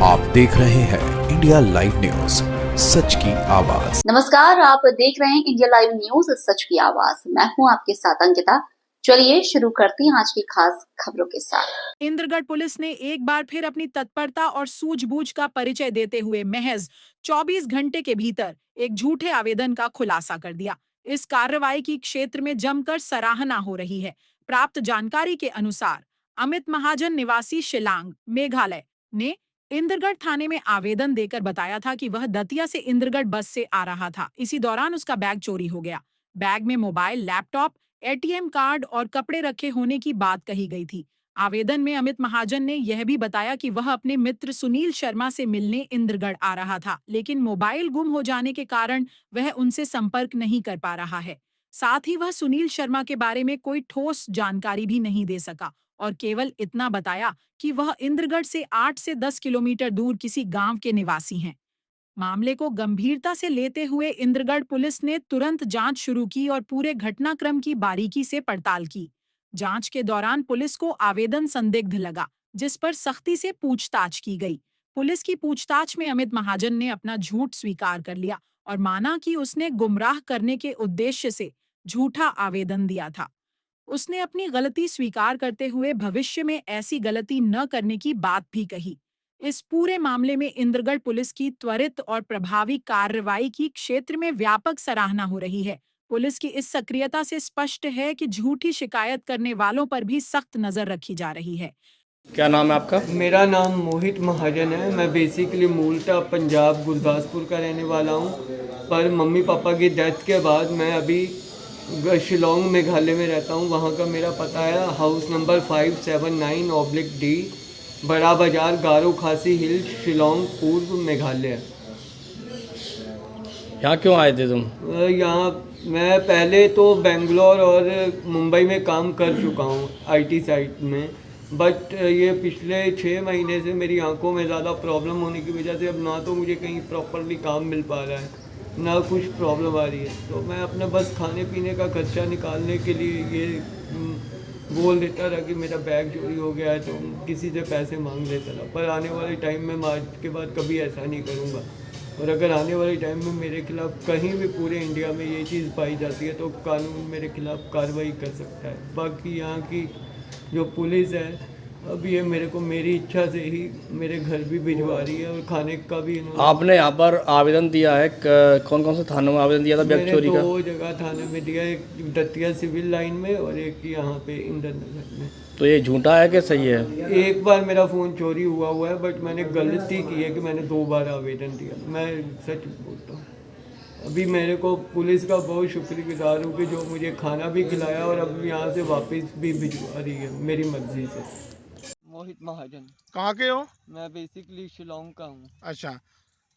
आप देख रहे हैं इंडिया लाइव न्यूज, सच की आवाज। नमस्कार, आप देख रहे हैं इंडिया लाइव न्यूज, सच की आवाज। मैं हूं आपके साथ अंकिता। चलिए शुरू करते हैं आज की खास खबरों के साथ। इंद्रगढ़ पुलिस ने एक बार फिर अपनी तत्परता और सूझबूझ का परिचय देते हुए महज 24 घंटे के भीतर एक झूठे आवेदन का खुलासा कर दिया। इस कार्रवाई की क्षेत्र में जमकर सराहना हो रही है। प्राप्त जानकारी के अनुसार अमित महाजन निवासी शिलांग, मेघालय ने इंद्रगढ़ थाने में आवेदन देकर बताया था कि वह दतिया से इंद्रगढ़ बस से आ रहा था। इसी दौरान उसका बैग चोरी हो गया। बैग में मोबाइल, लैपटॉप, एटीएम कार्ड और कपड़े रखे होने की बात कही गई थी। आवेदन में अमित महाजन ने यह भी बताया कि वह अपने मित्र सुनील शर्मा से मिलने इंद्रगढ़ आ रहा था, लेकिन मोबाइल गुम हो जाने के कारण वह उनसे संपर्क नहीं कर पा रहा है। साथ ही वह सुनील शर्मा के बारे में कोई ठोस जानकारी भी नहीं दे सका और केवल इतना बताया कि वह इंद्रगढ़ से 8 से 10 किलोमीटर दूर किसी गांव के निवासी हैं। मामले को गंभीरता से लेते हुए इंद्रगढ़ पुलिस ने तुरंत जांच शुरू की और पूरे घटनाक्रम की बारीकी से पड़ताल की। जांच के दौरान पुलिस को आवेदन संदिग्ध लगा, जिस पर सख्ती से पूछताछ की गई। पुलिस की पूछताछ में अमित महाजन ने अपना झूठ स्वीकार कर लिया और माना कि उसने गुमराह करने के उद्देश्य से झूठा आवेदन दिया था। उसने अपनी गलती स्वीकार करते हुए भविष्य में ऐसी गलती न करने की बात भी कही। इस पूरे मामले में इंद्रगढ़ पुलिस की त्वरित और प्रभावी कार्रवाई की क्षेत्र में व्यापक सराहना हो रही है। पुलिस की इस सक्रियता से स्पष्ट है कि झूठी शिकायत करने वालों पर भी सख्त नजर रखी जा रही है। क्या नाम है आपका? मेरा नाम मोहित महाजन है। मैं बेसिकली मूलतः पंजाब गुरदासपुर का रहने वाला हूँ, पर मम्मी पापा की डेथ के बाद मैं अभी शिलोंग मेघालय में रहता हूँ। वहाँ का मेरा पता है हाउस नंबर 579/D, बड़ा बाजार, गारो खासी हिल, शिलोंग, पूर्व मेघालय। यहाँ क्यों आए थे तुम? यहाँ मैं पहले तो बेंगलोर और मुंबई में काम कर चुका हूँ IT साइट में, बट ये पिछले 6 महीने से मेरी आंखों में ज़्यादा प्रॉब्लम होने की वजह से अब ना तो मुझे कहीं प्रॉपरली काम मिल पा रहा है, ना कुछ प्रॉब्लम आ रही है। तो मैं अपना बस खाने पीने का खर्चा निकालने के लिए ये बोल देता रहा कि मेरा बैग चोरी हो गया है, तो किसी से पैसे मांग लेता रहा। पर आने वाले टाइम में मैं आज के बाद कभी ऐसा नहीं करूँगा, और अगर आने वाले टाइम में मेरे खिलाफ़ कहीं भी पूरे इंडिया में ये चीज़ पाई जाती है तो कानून मेरे खिलाफ़ कार्रवाई कर सकता है। बाकी यहाँ की जो पुलिस है अब ये मेरे को मेरी इच्छा से ही मेरे घर भी भिजवा रही है और खाने का भी। आपने यहाँ पर आवेदन दिया है, कौन कौन से थानों में आवेदन दिया था बैग चोरी का? 2 जगह थाने में दिया, एक दतिया सिविल लाइन में और एक यहाँ पे इंद्रनगर में। तो ये झूठा है कि सही है? एक बार मेरा फ़ोन चोरी हुआ है, बट मैंने गलती की है कि मैंने 2 बार आवेदन दिया। मैं सच बोलता हूँ। अभी मेरे को पुलिस का बहुत शुक्रगुजार हूँ कि जो मुझे खाना भी खिलाया और अब यहाँ से वापस भी भिजवा रही है मेरी मर्जी से। मोहित महाजन। कहाँ के हो? मैं बेसिकली शिलोंग का हूँ। अच्छा,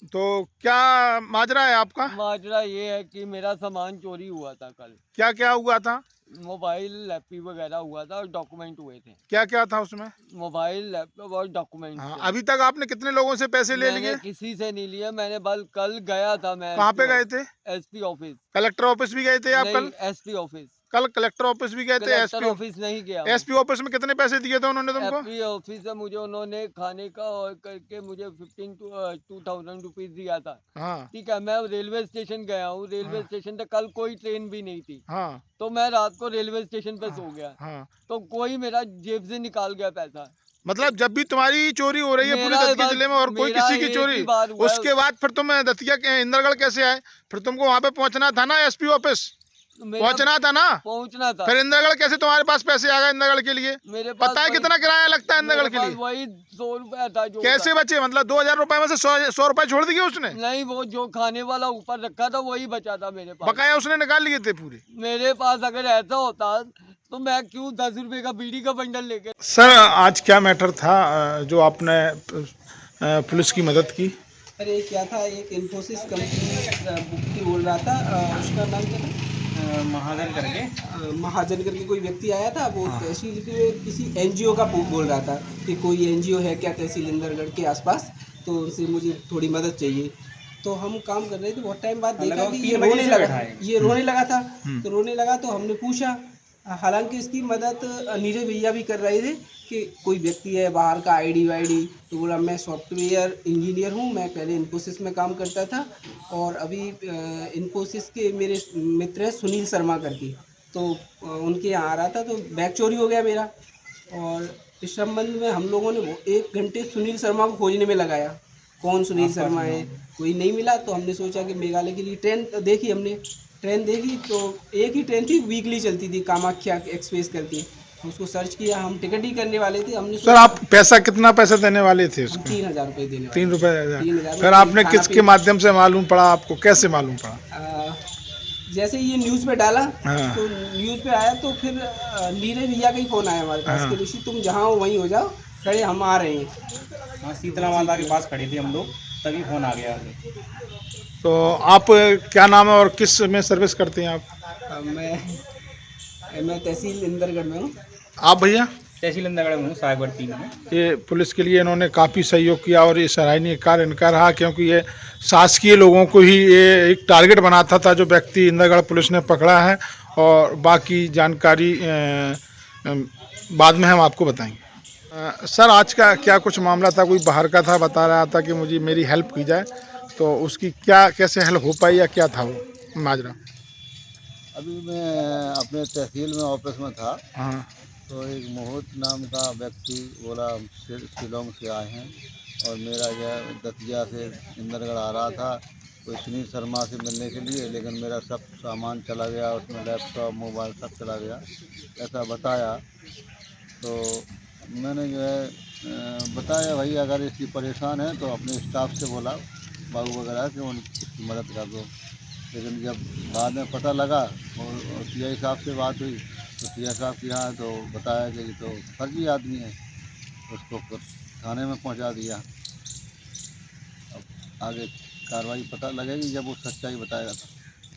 तो क्या माजरा है आपका? माजरा ये है कि मेरा सामान चोरी हुआ था कल। क्या क्या हुआ था? मोबाइल, लैपटॉप वगैरह हुआ था और डॉक्यूमेंट हुए थे। क्या क्या था उसमें? मोबाइल, लैपटॉप और डॉक्यूमेंट। हाँ, अभी तक आपने कितने लोगों से पैसे ले लिए? किसी से नहीं लिया मैंने, बल कल गया था मैं। कहाँ पे गए थे? SP office. कलेक्टर ऑफिस भी गए थे आप कल? SP office. कल कलेक्टर ऑफिस भी गए थे? SP ऑफिस नहीं गया। SP ऑफिस में कितने पैसे दिए थे उन्होंने तुमको? SP ऑफिस से मुझे उन्होंने खाने का और करके मुझे 2,000 रुपीज दिया था। हाँ। ठीक है, मैं रेलवे स्टेशन गया हूँ। रेलवे स्टेशन तक कल कोई ट्रेन भी नहीं थी। हाँ। तो मैं रात को रेलवे स्टेशन पे सो गया। हाँ। तो कोई मेरा जेब से निकाल गया पैसा। मतलब जब भी तुम्हारी चोरी हो रही है पूरे दतिया जिले में और कोई किसी की चोरी, उसके बाद फिर तुम दतिया के इंद्रगढ़ कैसे आए? फिर तुमको वहाँ पे पहुँचना था ना, SP ऑफिस पहुँचना था ना? पहुँचना था। फिर इंद्रगढ़ कैसे तुम्हारे पास पैसे आ गए इंद्रगढ़ के लिए? मेरे पास पता है कितना किराया लगता है इंद्रगढ़ के लिए? वही 100 रुपया था। जो कैसे बचे? मतलब 2,000 रुपए में से 100 रुपए छोड़ दिए उसने? नहीं, वो जो खाने वाला ऊपर रखा था वही बचा था मेरे पास। बकाया उसने निकाल लिए थे पूरे? मेरे पास अगर ऐसा होता तो मैं क्यों 10 रुपए का बीड़ी का बंडल लेके। सर, आज क्या मैटर था जो आपने पुलिस की मदद की? अरे क्या था, एक इन्फोसिस कंपनी बुक की बोल रहा था, उसका नाम क्या था? महाजन करके कोई व्यक्ति आया था। वो तहसील के किसी NGO का बोल रहा था कि कोई NGO है क्या तहसील इंद्रगढ़ के आसपास, तो उनसे मुझे थोड़ी मदद चाहिए। तो हम काम कर रहे थे, बहुत टाइम बाद देखा कि ये रोने लगा था। तो रोने लगा तो हमने पूछा हालांकि इसकी मदद नीरज भैया भी कर रहे थे कि कोई व्यक्ति है बाहर का आईडी वाईडी, तो बोला मैं सॉफ्टवेयर इंजीनियर हूँ, मैं पहले इन्फोसिस में काम करता था और अभी इन्फोसिस के मेरे मित्र हैं सुनील शर्मा करके, तो उनके यहाँ आ रहा था तो बैग चोरी हो गया मेरा। और इस संबंध में हम लोगों ने 1 घंटे सुनील शर्मा को खोजने में लगाया, कौन सुनील शर्मा है, कोई नहीं मिला। तो हमने सोचा कि मेघालय के लिए ट्रेन देखी, हमने ट्रेन देखी तो एक ही ट्रेन थी, वीकली चलती थी, कामाख्या एक्सप्रेस करके, उसको सर्च किया, हम टिकट ही करने वाले थे। हमने सर आप पैसा कितना पैसा देने वाले थे उसको? 3,000 रुपये देने वाले। 3 रुपए? 3,000। फिर आपने किसके माध्यम से मालूम पड़ा आपको, कैसे मालूम पड़ा? जैसे ये न्यूज़ पे डाला हाँ। तो न्यूज़ पे आया तो फिर नीरज भैया का ही फ़ोन आया हमारे पास हाँ। कि ऋषि तुम जहाँ हो वहीं हो जाओ, खड़े हम आ रहे हैं। हाँ, शीतला माता के पास खड़े थे हम लोग, तभी फ़ोन आ गया। तो आप क्या नाम है और किस में सर्विस करते हैं आप? मैं तहसील इंदरगढ़ में हूँ। आप भैया? तहसील इंदरगढ़ में हूँ, साइबर 3 में। ये पुलिस के लिए इन्होंने काफ़ी सहयोग किया और ये सराहनीय कार्य इनका रहा, क्योंकि ये शासकीय लोगों को ही ये एक टारगेट बनाता था जो व्यक्ति इंदरगढ़ पुलिस ने पकड़ा है, और बाकी जानकारी बाद में हम आपको बताएंगे। सर आज का क्या कुछ मामला था? कोई बाहर का था, बता रहा था कि मुझे मेरी हेल्प की जाए, तो उसकी क्या कैसे हेल्प हो पाई या क्या था वो माजरा? अभी मैं अपने तहसील में ऑफिस में था, हाँ। तो एक मोहित नाम का व्यक्ति बोला हम शिलोंग से आए हैं और मेरा जो दतिया से इंदरगढ़ आ रहा था कोई सुनील शर्मा से मिलने के लिए, लेकिन मेरा सब सामान चला गया, उसमें लैपटॉप मोबाइल सब चला गया, ऐसा बताया। तो मैंने जो है बताया भाई अगर इसकी परेशान है तो अपने स्टाफ से बोला बाबू वगैरह कि उनकी मदद कर दो। लेकिन जब बाद में पता लगा और टीआई साहब से बात हुई तो टीआई साहब के यहाँ तो बताया कि ये तो फर्जी आदमी है, उसको थाने में पहुंचा दिया। अब आगे कार्रवाई पता लगेगी जब वो सच्चाई बताएगा।